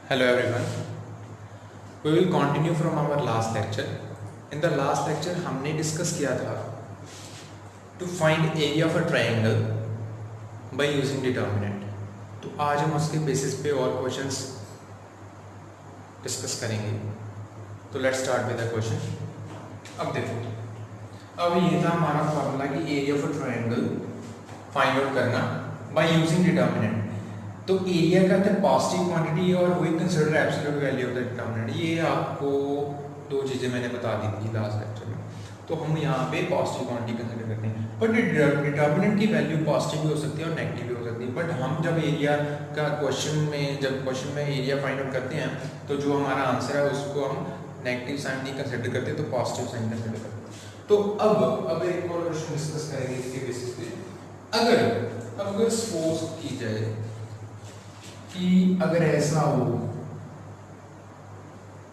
Hello everyone. We will continue from our last lecture. In the last lecture हमने discuss किया था to find area of a triangle by using determinant. तो आज हम उसके basis पे और क्वेश्चंस डिस्कस करेंगे. तो let's start with the question. अब देखो, अब ये था हमारा फॉर्मूला कि area of a triangle find out करना बाय यूजिंग डिटर्मिनेंट. तो एरिया का था पॉजिटिव क्वांटिटी और we consider absolute value of the determinant. ये आपको दो चीज़ें मैंने बता दी थी लास्ट लेक्चर में. तो हम यहाँ पे पॉजिटिव क्वांटिटी कंसीडर करते हैं, बट डिटर्मिनेंट की वैल्यू पॉजिटिव भी हो सकती है और नेगेटिव भी हो सकती है. बट हम जब एरिया का क्वेश्चन में एरिया फाइंड आउट करते हैं तो जो हमारा आंसर है उसको हम नेगेटिव साइन नहीं कंसीडर करते, तो पॉजिटिव साइन कंसीडर करते हैं. तो अब एक और क्वेश्चन डिस्कस करेंगे इसके बेसिस पे. अगर सपोज की जाए कि अगर ऐसा हो,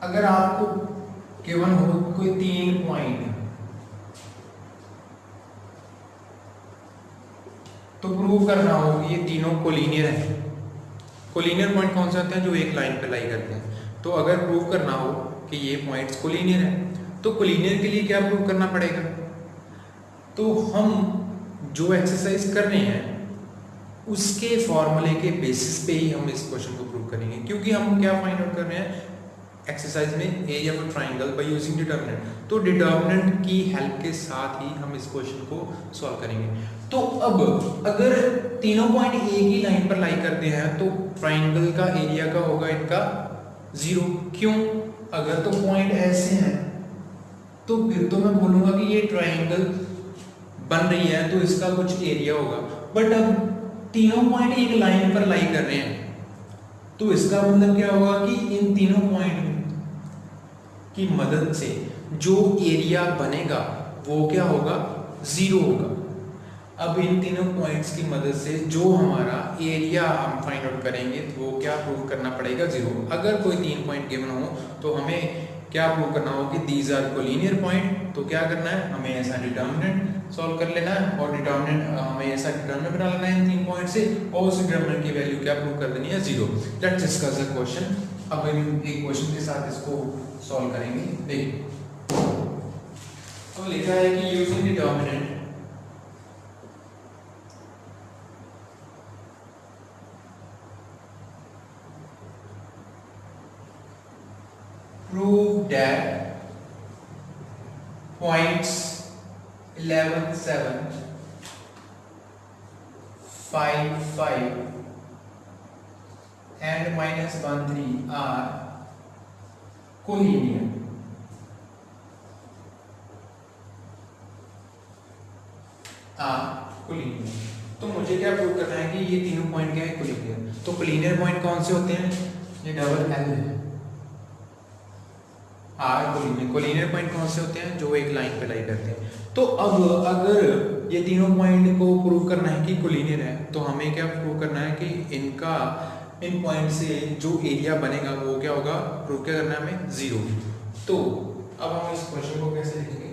अगर आपको गिवन हो कोई 3 पॉइंट, तो प्रूव करना हो कि ये तीनों कोलिनियर हैं. कोलिनियर पॉइंट कौन से होते हैं? जो एक लाइन पे लाई करते हैं. तो अगर प्रूव करना हो कि ये पॉइंट्स कोलिनियर हैं, तो कोलिनियर के लिए क्या प्रूव करना पड़ेगा? तो हम जो एक्सरसाइज कर रहे हैं उसके फॉर्मूले के बेसिस पे ही हम इस क्वेश्चन को प्रूव करेंगे, क्योंकि हम क्या फाइंड आउट कर रहे हैं एक्सरसाइज में area of triangle bye using determinant. तो डिटर्मिनेंट की हेल्प के साथ ही हम इस क्वेश्चन को सॉल्व करेंगे. तो अब अगर तीनों पॉइंट एक ही लाइन पर लाई करते हैं तो ट्रायंगल का एरिया का होगा इनका 0. क्यों? अगर तो पॉइंट ऐसे हैं तो फिर तो मैं बोलूंगा कि ये ट्रायंगल बन रही है तो इसका कुछ एरिया होगा. बट अब तीनों पॉइंट एक लाइन पर लाई कर रहे हैं तो इसका मतलब क्या होगा कि इन तीनों पॉइंट की मदद से जो एरिया बनेगा वो क्या होगा? 0 होगा. अब इन तीनों पॉइंट्स की मदद से जो हमारा एरिया हम फाइंड आउट करेंगे तो वो क्या प्रूव करना पड़ेगा? 0. अगर कोई 3 पॉइंट गिवन हो तो हमें क्या प्रूव करना हो कि दीज आर कोलिनियर पॉइंट. तो क्या करना है? हमें ऐसा डिटर्मिनेंट सॉल्व कर लेना है और डिटर्मिनेंट हमें ऐसा डिटर्मिनेंट बना लेना है इन 3 पॉइंट से, और उस डिटर्मिनेंट की वैल्यू क्या प्रूव कर देनी है? 0. Let's discuss the question. अब हम एक क्वेश्चन के साथ इसको सॉल्व करेंगे. देखिए, तो लिखा है कि using determinant prove that points 11, 7, 5, 5 and -1, 3 are collinear. तो मुझे क्या प्रूव करना है कि ये तीनों पॉइंट क्या है? कोलिनियर. तो कोलिनियर पॉइंट कौन से होते हैं? ये डबल एल है. कोलिनियर पॉइंट कौन से होते हैं? जो एक लाइन पे लाई करते हैं. तो अब अगर ये तीनों पॉइंट को प्रूव करना है कि कोलिनियर है तो हमें क्या प्रूव करना है कि इन पॉइंट से जो एरिया बनेगा वो क्या होगा? प्रूव क्या करना है हमें? 0. तो अब हम इस क्वेश्चन को कैसे लिखेंगे?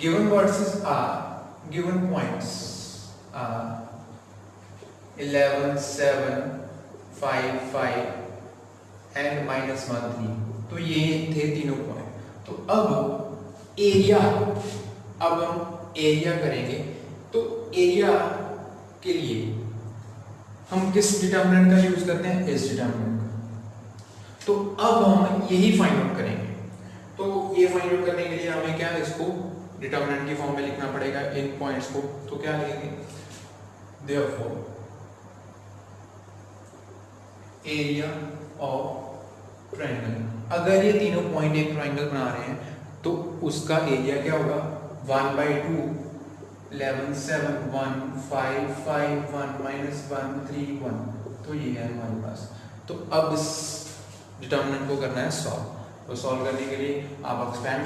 Given vertices are, given points are 11, 7, 5, 5 and -1, 3. तो ये थे तीनों पॉइंट. तो अब एरिया, अब हम एरिया करेंगे. तो एरिया के लिए हम किस डिटर्मिनेंट का यूज करते हैं? इस डिटर्मिनेंट का. तो अब हम यही फाइंड आउट करेंगे. तो ये फाइंड आउट करने के लिए हमें क्या है, इसको डिटर्मिनेंट की फॉर्म में लिखना पड़ेगा इन पॉइंट्स को. तो क्या लिखेंगे? Therefore area of triangle. अगर ये तीनों पॉइंट एक ट्रायंगल बना रहे हैं तो उसका एरिया क्या होगा? 1/2, 11, 7, 1, 5, 5, 1, -1, 3, 1. तो ये है हमारे पास. तो अब इस डिटर्मिनेंट को करना है सॉल्व. तो सॉल्व करने के लिए आप एक्सपेंड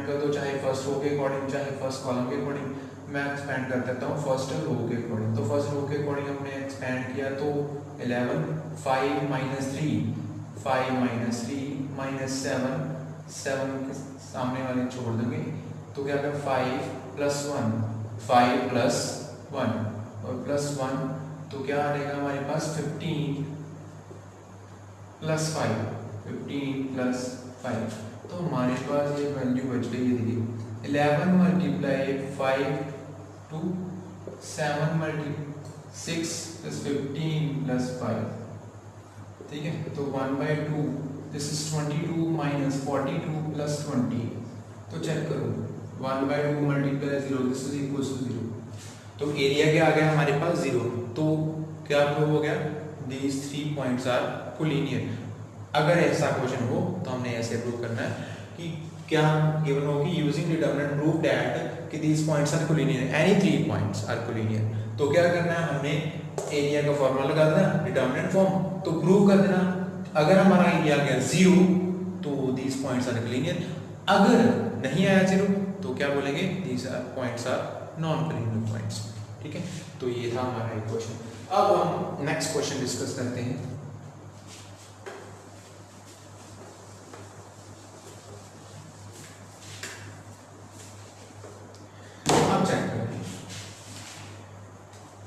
कर दो चाहे फर्स्ट रो के अकॉर्डिंग चाहे फर्स्ट कॉलम के अकॉर्डिंग. मैं एक्सपेंड कर देता हूँ फर्स्ट रो के अकॉर्डिंग. तो फर्स्ट रो के अकॉर्डिंग हमने एक्सपेंड किया तो 11, 5 -3, 5 -3 -7, 7 के सामने वाले छोड़ देंगे. तो क्या होगा? 5 + 1, 5 + 1 और +1, तो क्या आ जाएगा हमारे पास 15 + 5, 15 + 5, तो हमारे पास ये वैल्यू बच गई है। देखिए 11 × 5 to 7 × 6 + 15 + 5, ठीक है, तो 1/2, दिस इज 22 - 42 + 20, तो चेक करो 1/2 × 0, दिस इज इक्वल टू 0, तो एरिया क्या आ गया हमारे पास 0, तो क्या प्रूव हो गया, दीज 3 पॉइंट्स आर कोलिनियर। अगर ऐसा क्वेश्चन हो तो हमने ऐसे प्रूव करना है कि क्या गिवन हो कि यूजिंग डिटरमिनेंट प्रूव दैट कि these points are collinear, any 3 points are collinear, तो क्या करना है, हमने एरिया का फॉर्मूला लगा देना डिटरमिनेंट फॉर्म, तो प्रूव कर देना। अगर हमारा एरिया आ गया 0 तो दीज पॉइंट्स आर कोलिनियर, अगर नहीं आया 0 तो क्या बोलेंगे, these are points are non collinear points, ठीक है। तो ये था हमारा एक क्वेश्चन। अब हम नेक्स्ट क्वेश्चन डिस्कस करते हैं। अब चेक करते हैं,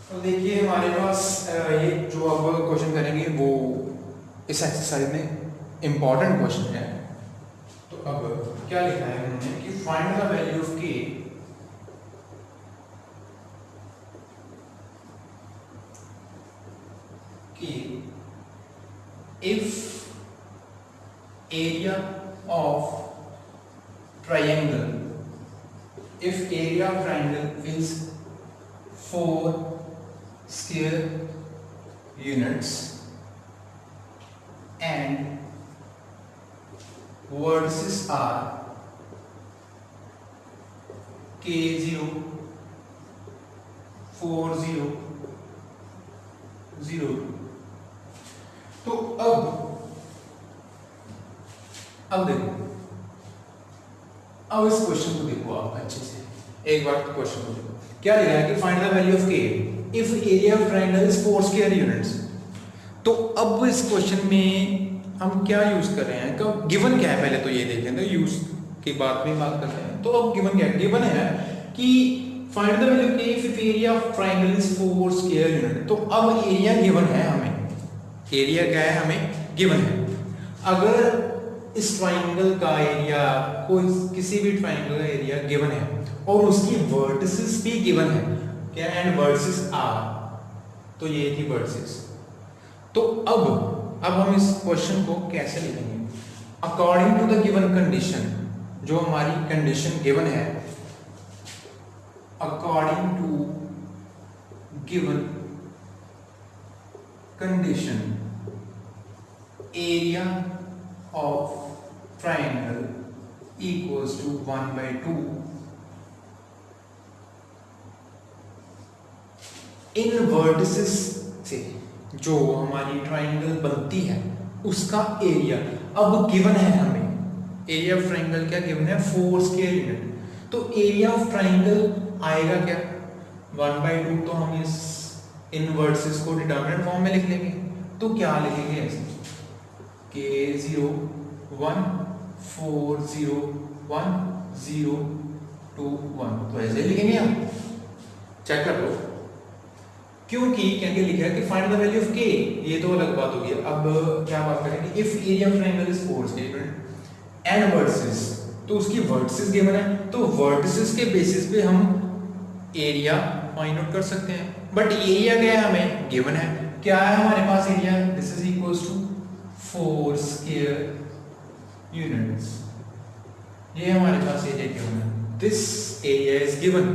तो देखिए हमारे पास ये जो अब क्वेश्चन करेंगे वो इस एक्सरसाइज में इंपॉर्टेंट क्वेश्चन है। तो अब क्या लिखा है उन्होंने कि find the value of k if area of triangle is 4 square units and vertices are k0, 4, 0, 0, तो अब देखो, अब इस क्वेश्चन को देखो आप अच्छे से, एक बार क्वेश्चन को देखो, क्या लिखा है कि find the value of k if area of triangle is 4 square units. तो अब इस क्वेश्चन में हम क्या यूज कर रहे हैं, कब गिवन क्या है, पहले तो ये देख लेते हैं, यूज की बात में बात करते हैं। तो अब गिवन क्या है, गिवन है कि find the value of k if area of triangle is 4 square unit. तो अब एरिया गिवन है हमें, एरिया क्या है हमें गिवन है। अगर इस ट्राइंगल का एरिया, कोई किसी भी ट्राइंगल का एरिया गिवन है और उसकी वर्टिसेस भी गिवन है, क्या, एंड वर्टिसेस आर, तो ये थी वर्टिसेस। तो अब हम इस क्वेश्चन को कैसे लिखेंगे, according to the given condition, जो हमारी कंडीशन गिवन है, according to given condition area of triangle equals to 1/2 इन वर्टिसेस से जो हमारी ट्राइंगल बनती है उसका एरिया अब गिवन है हमें। एरिया ऑफ ट्राइंगल क्या गिवन है, 4 स्क्वायर यूनिट, तो एरिया ऑफ ट्राइंगल आएगा क्या 1/2, तो हम इस इन वर्टिसेस को डिटरमिनेंट फॉर्म में लिख लेंगे। तो क्या लिखेंगे ऐसे, k0, 1, 4, 0, 1, 0, 2, 1, तो ऐसे लिखेंगे हम, चेक कर लो, क्योंकि क्या लिखा है कि find the value of k, ये तो अलग बात होगी। अब क्या बात करें कि if area of triangle is 4 square and vertices, तो उसकी वर्टिसेस गिवन है, तो वर्टिसेस के बेसिस पे हम एरिया फाइंड आउट कर सकते हैं। बट एरिया क्या है हमें गिवन है, क्या है हमारे पास area, this is equals to 4 square units, ये हमारे पास एरिया गिवन है, this area is given.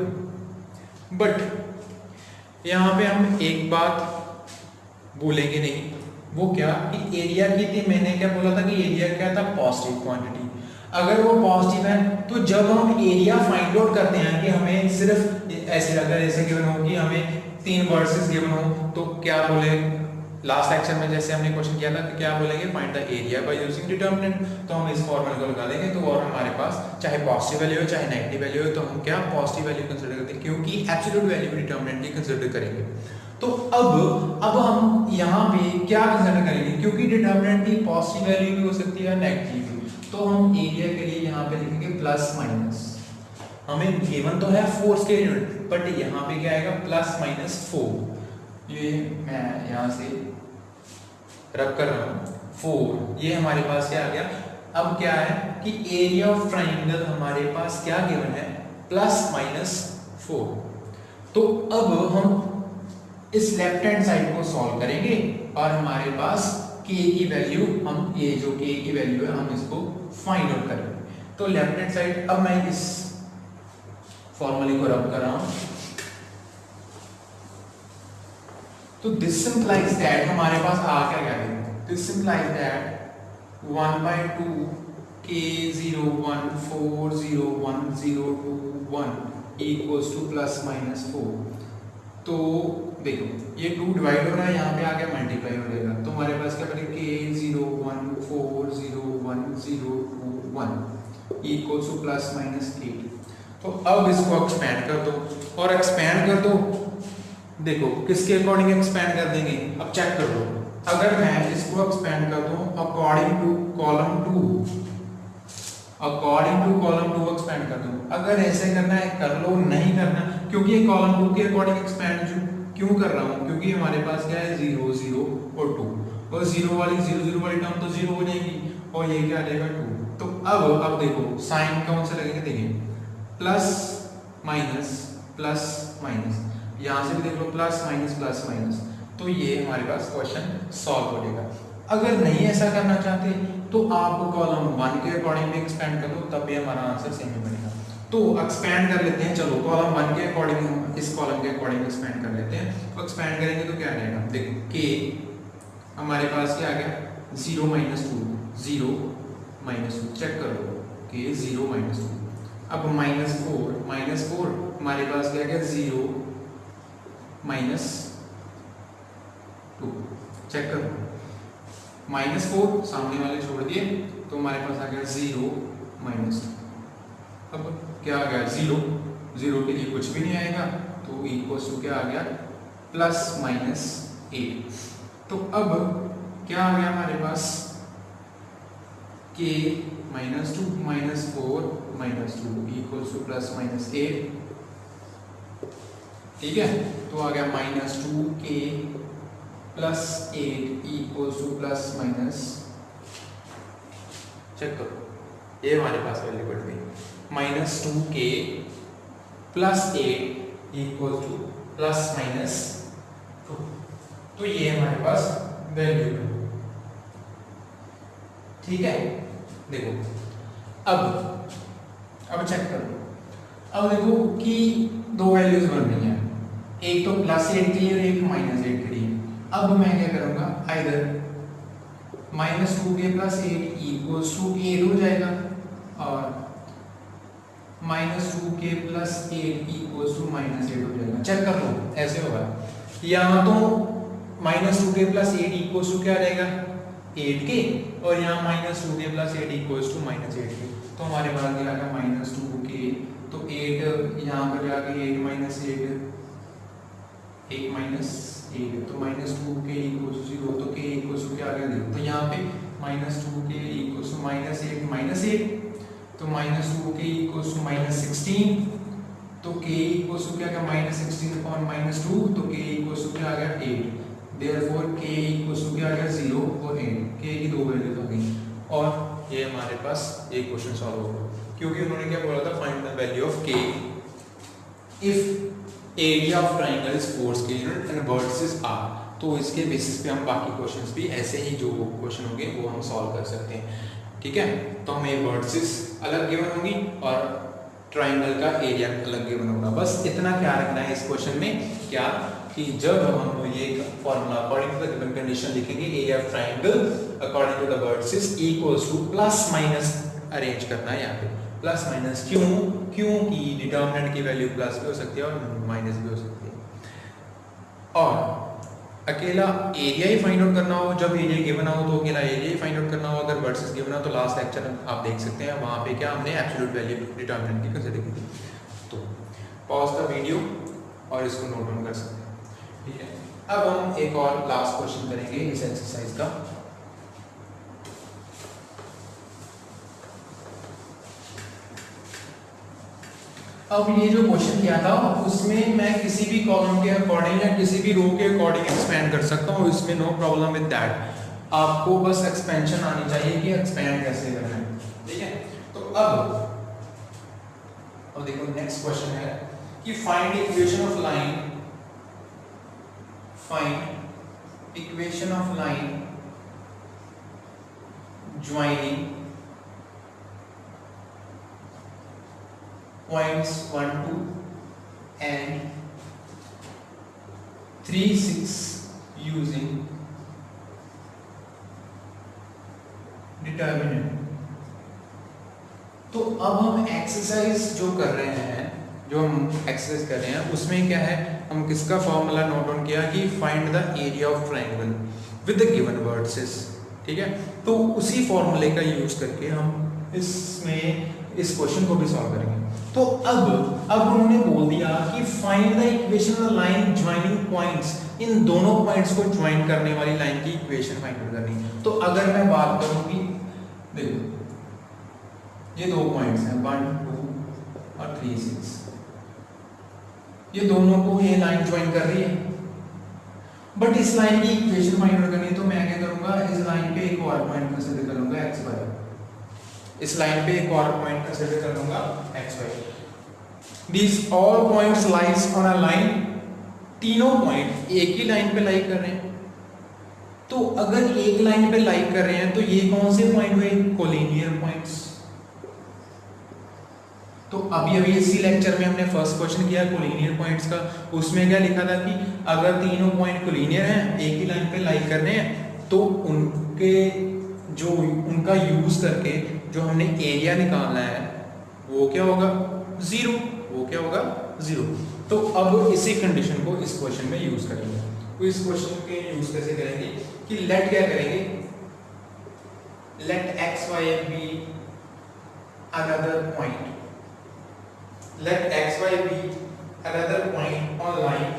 But यहाँ पे हम एक बात भूलेंगे नहीं, वो क्या कि एरिया की थी, मैंने क्या बोला था कि एरिया क्या था, पॉजिटिव क्वांटिटी। अगर वो पॉजिटिव है तो जब हम एरिया फाइंड आउट करते हैं कि हमें सिर्फ ऐसे, अगर ऐसे गिवन हो कि हमें 3 वर्सेस गिवन हो, तो क्या बोले लास्ट लेक्चर में जैसे हमने क्वेश्चन किया था कि क्या बोलेंगे, find the area by using determinant. तो हम इस फॉर्मूला को लगा देंगे, तो और हमारे पास चाहे पॉजिटिव वैल्यू हो चाहे नेगेटिव वैल्यू हो, तो हम क्या पॉजिटिव वैल्यू कंसीडर करते हैं, क्योंकि एब्सोल्यूट वैल्यू डिटरमिनेंट ही कंसीडर करेंगे। तो अब हम यहाँ पे क्या कंसीडर करेंगे, क्योंकि डिटरमिनेंट की पॉजिटिव वैल्यू भी हो सकती है नेगेटिव भी, तो हम एरिया के लिए यहाँ पे लिखेंगे प्लस माइनस। हमें गिवन तो है 4 स्क्वायर यूनिट, बट यहाँ पे क्या आएगा +-4। ये मैं यहाँ से रब कर रहा हूँ 4, ये हमारे पास क्या आ गया। अब क्या है कि एरिया ऑफ ट्राइंगल हमारे पास क्या गिवन है, +-4। तो अब हम इस लेफ्ट हैंड साइड को सॉल्व करेंगे और हमारे पास k की वैल्यू, हम ये जो k की वैल्यू है हम इसको फाइंड आउट करेंगे। तो लेफ्ट हैंड साइड, अब मैं इस फॉर्मूले को रब कर रहा हूं। तो दिस सिंप्लाइज दैट हमारे पास आ क्या गया, this simplifies that 1/2 k01401021 equals to +-4। तो देखो ये 2 डिवाइड हो रहा है, यहाँ पे आ गया मल्टीप्लाई हो जाएगा। तो हमारे पास क्या बनेगा k01401021 इक्वल्स टू +-8। तो अब इसको एक्सपेंड कर दो, और एक्सपेंड कर दो, देखो किसके अकॉर्डिंग एक्सपेंड कर देंगे, अब चेक कर लो। अगर मैं इसको एक्सपेंड कर दूं अकॉर्डिंग टू कॉलम 2 एक्सपेंड कर दूं। अगर ऐसे करना है कर लो, नहीं करना, क्योंकि ये कॉलम 2 के अकॉर्डिंग एक्सपेंड क्यों कर रहा हूं, क्योंकि हमारे पास क्या है 0 0 और 2, और 0 वाली टर्म तो 0 हो जाएगी और ये क्या आ जाएगा 2। तो अब देखो साइन कौन से लगेंगे, देखिए प्लस माइनस, यहां से भी देख लो प्लस माइनस। तो ये हमारे पास क्वेश्चन सॉल्व हो जाएगा। अगर नहीं ऐसा करना चाहते तो आप कॉलम 1 के अकॉर्डिंग भी एक्सपेंड कर दो, तब भी हमारा आंसर सेम ही बनेगा। तो एक्सपेंड कर लेते हैं, चलो कॉलम 1 के अकॉर्डिंग हम इस कॉलम के अकॉर्डिंग एक्सपेंड कर लेते हैं। तो एक्सपेंड करेंगे तो क्या आ जाएगा, देखो k हमारे पास क्या आ गया 0 - 2 चेक कर लो, k 0 - 2। अब -4 हमारे पास क्या आ गया 0 - 2, चेक करो -4 सामने वाले छोड़ दिए तो हमारे पास आ गया 0 - 2। अब क्या आ गया 0 के लिए कुछ भी नहीं आएगा, तो इक्वल्स टू क्या आ गया +-8। तो अब क्या आ गया हमारे पास k - 2 - 4 - 2 इक्वल्स टू +-8। ठीक है, तो आ गया -2k +8 इक्वल्स टू +-, चेक करो ये हमारे पास वैल्यू बढ़ गई -2k +8 इक्वल्स टू +-2। तो ये हमारे पास वैल्यू है। ठीक है, देखो अब चेक करो। अब देखो कि दो वैल्यूज बन रही हैं, एक तो +8 के लिए और एक -8 के लिए। अब मैं क्या करूंगा, आइदर -2k +8 इक्वल्स टू 8 हो जाएगा और -2k +8 इक्वल्स टू -8 हो जाएगा। चेक कर लो ऐसे होगा, यहाँ तो -2k +8 इक्वल्स टू क्या आ जाएगा 8k, और यहाँ -2k +8 इक्वल्स टू -8k। तो हमारे पास क्या आ गया -2k, तो 8 यहाँ पर जाके 8 - 8 तो -2k इक्वल्स टू 0, तो k इक्वल्स टू क्या आ गया 0। तो यहाँ पे -2k इक्वल्स टू -8 तो -2k इक्वल्स टू -16, तो k इक्वल्स टू क्या आ गया -16/-2, तो k इक्वल्स टू क्या आ गया 8। देयरफॉर k इक्वल्स टू क्या आ गया 0 और 8, k की दो वैल्यूज आ गई और ये हमारे पास ये क्वेश्चन सॉल्व होगा, क्योंकि उन्होंने क्या बोला था, find the value of k if area of triangle is 4 scalar and vertices are. तो इसके बेसिस पे हम बाकी क्वेश्चंस भी ऐसे ही जो क्वेश्चन होंगे वो हम सॉल्व कर सकते हैं। ठीक है, तो हमें वर्टिसेस अलग गिवन होंगी और ट्राइंगल का एरिया अलग गिवन होगा। बस इतना ख्याल रखना है इस क्वेश्चन में, क्या कि जब हम ये formula according to the given condition लिखेंगे, area of triangle according to the vertices equals to +- arrange करना है यहाँ पे +-, क्योंकि डिटर्मिनेंट की वैल्यू प्लस भी हो सकती है और माइनस भी हो सकती है। और अकेला एरिया ही फाइंड आउट करना हो, जब एरिया गिवन हो तो अकेला एरिया ही फाइंड आउट करना हो। अगर वर्सेस गिवन हो तो लास्ट लेक्चर आप देख सकते हैं, वहाँ पे क्या हमने एब्सोल्यूट वैल्यू डिटर्मिनेंट की कंसीडर की थी। तो पॉज द वीडियो और इसको नोट डाउन कर सकते हैं। ठीक है, अब हम एक और लास्ट क्वेश्चन करेंगे इस एक्सरसाइज का। अब ये जो क्वेश्चन किया था उसमें मैं किसी भी कॉलम के अकॉर्डिंग या किसी भी रो के अकॉर्डिंग एक्सपेंड कर सकता हूँ, इसमें नो प्रॉब्लम विद दैट। आपको बस एक्सपेंशन आनी चाहिए कि एक्सपेंड कैसे करना है, ठीक है। तो अब देखो नेक्स्ट क्वेश्चन है कि find equation of line, find equation of line joining points 1, 2 and 3, 6 using determinant। तो अब हम एक्सरसाइज जो कर रहे हैं, जो हम एक्सरसाइज कर रहे हैं उसमें क्या है, हम किसका फॉर्मूला नोट डाउन किया कि find the area of triangle with the given vertices, ठीक है। तो उसी फॉर्मूले का यूज करके हम इसमें इस क्वेश्चन को भी सॉल्व करेंगे। तो अब उन्होंने बोल दिया कि find the equation of line joining points, इन दोनों पॉइंट्स को ज्वाइन करने वाली लाइन की इक्वेशन फाइंड आउट करनी। तो अगर मैं बात करूं कि देखो ये दो पॉइंट्स हैं 1, 2 और 3, 6, ये दोनों को ये लाइन ज्वाइन कर रही है, बट इस लाइन की इक्वेशन फाइंड आउट करनी है। तो मैं क्या करूंगा, इस लाइन पे एक और पॉइंट कंसीडर कर लूंगा x y, इस लाइन पे एक और पॉइंट कंसीडर कर लूंगा x y। These all points lies on a line, तीनों पॉइंट एक ही लाइन पे लाई कर रहे हैं। तो अगर एक लाइन पे लाई कर रहे हैं तो ये कौन से पॉइंट हुए, कोलिनियर पॉइंट्स। तो अभी इसी लेक्चर में हमने फर्स्ट क्वेश्चन किया कोलिनियर पॉइंट्स का, उसमें क्या लिखा था कि अगर तीनों पॉइंट कोलिनियर हैं, एक ही लाइन पे लाई कर रहे हैं, तो उनका यूज करके जो हमने एरिया निकालना है वो क्या होगा, जीरो, वो क्या होगा, जीरो। तो अब इसी कंडीशन को इस क्वेश्चन में यूज करेंगे। तो इस क्वेश्चन के यूज कैसे करेंगे कि लेट क्या करेंगे, let x y be another point, let xy be another point on line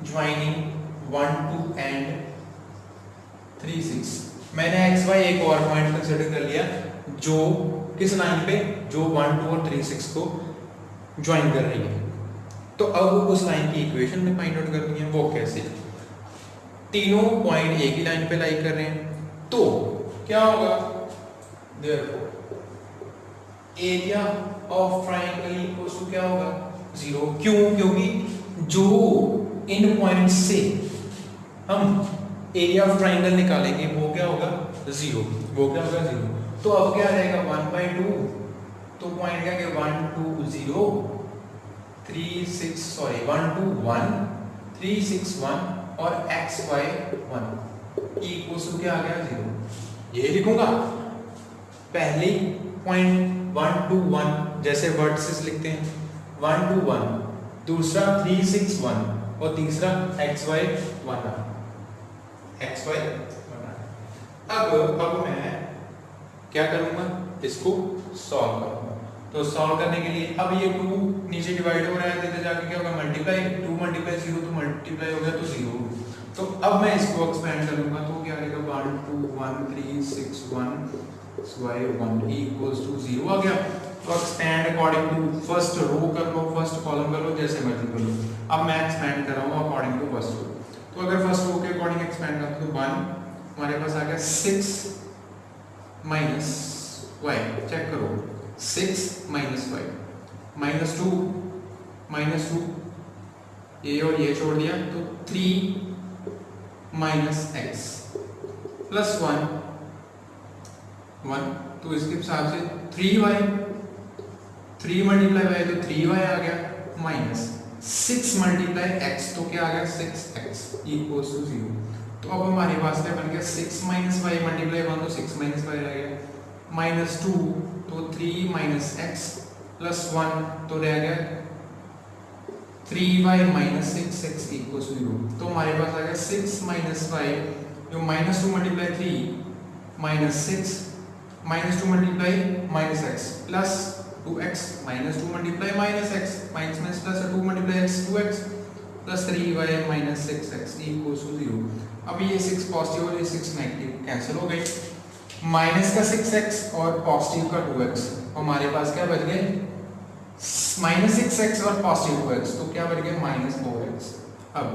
joining 1, 2 and 3, 6। मैंने xy एक और पॉइंट कंसीडर कर लिया जो किस लाइन पे, जो 1, 2 और 3, 6 को ज्वाइन कर रही है। तो अब उस लाइन की इक्वेशन में फाइंड आउट करनी है, वो कैसे, तीनों पॉइंट एक ही लाइन पे लाई कर रहे हैं, तो क्या होगा, therefore area of triangle equals to क्या होगा, जीरो। क्यों, क्योंकि जो इन पॉइंट से हम एरिया ऑफ ट्रायंगल निकालेंगे वो क्या होगा, जीरो, वो क्या होगा, जीरो। तो अब क्या रहेगा 1/2, तो पॉइंट क्या है 1, 2, 0, 3, 6, सॉरी 1, 2, 1, 3, 6, 1 और x y 1 इक्वल्स टू क्या आ गया, जीरो। ये लिखूंगा पहली पॉइंट 1, 2, 1 जैसे वर्टिसेस लिखते हैं 1, 2, 1, दूसरा 3, 6, 1 और तीसरा x y 1, x y 1। अब मैं क्या करूंगा, इसको सॉल्व करूंगा। तो सॉल्व करने के लिए अब ये 2 नीचे डिवाइड हो रहा है, तो जाके क्या होगा, मल्टीप्लाई, 2 मल्टीप्लाई 0 तो मल्टीप्लाई हो गया तो 0। तो अब मैं इसको एक्सपेंड करूंगा तो क्या आएगा 1, 2, 1, 3, 6, 1 y 1 equals to 0 आ गया। तो expand according to first row कर लो, फर्स्ट कॉलम कर लो, जैसे मर्जी कर लो। अब मैं एक्सपेंड कर रहा हूँ अकॉर्डिंग टू फर्स्ट रो। तो अगर फर्स्ट रो के अकॉर्डिंग एक्सपेंड करते तो 1 हमारे पास आ गया 6 माइनस y, चेक करो 6 माइनस y माइनस 2 ये और ये छोड़ दिया तो 3 माइनस x प्लस 1 तो इसके हिसाब से 3y, 3 मल्टीप्लाई y तो 3y आ गया माइनस 6 मल्टीप्लाई x तो क्या आ गया 6x इक्वल्स टू 0। तो अब हमारे पास क्या बन गया 6 माइनस y मल्टीप्लाई 1 तो 6 माइनस y रह गया माइनस 2 तो 3 माइनस x प्लस 1 तो रह गया 3y minus 6x equals to 0। तो हमारे पास आ गया 6 माइनस y जो minus 2 multiply 3 minus 6 minus 2 multiply minus x plus 2x minus 2 multiply minus x minus minus plus 2 multiply x 2x plus 3y minus 6x equals to 0। अब ये 6 positive और ये 6 negative cancel हो गए। माइनस का 6x और positive का 2x, हमारे पास क्या बच गए माइनस 6x और पॉजिटिव 2x, तो क्या बच गया माइनस 4x। अब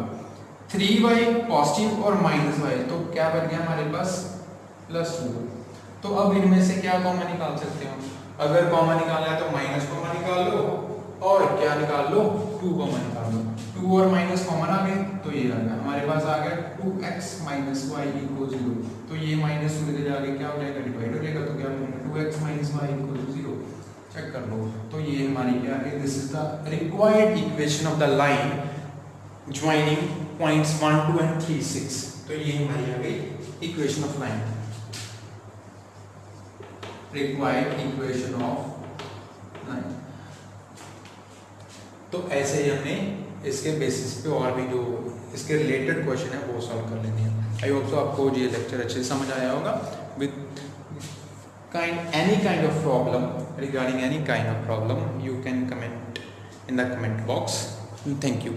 3y पॉजिटिव और माइनस y, तो क्या बच गया हमारे पास प्लस 2। तो अब इनमें से क्या कॉमन निकाल सकते हो, अगर कॉमन निकालना है तो माइनस कॉमन निकाल लो और क्या निकाल लो 2 कॉमन निकाल लो। 2 और माइनस कॉमन आ गए तो ये आ गया हमारे पास आ गया 2x माइनस वाई इक्वल 0। तो ये माइनस टू इधर आगे क्या हो जाएगा डिवाइड हो जाएगा, तो क्या बनेगा 2x minus Y equal 0। Check कर लो, तो ये हमारी क्या है, this is the required equation of the line joining points 1, 2 and 3, 6। तो ये हमारी आ गई equation of line, required equation of line. तो ऐसे ही हमने इसके बेसिस पे और भी जो इसके रिलेटेड क्वेश्चन है वो सॉल्व कर लेते हैं। आई होप सो आपको ये लेक्चर अच्छे से समझ आया होगा। With any kind of problem, regarding any kind of problem, you can comment in the comment box. Thank you.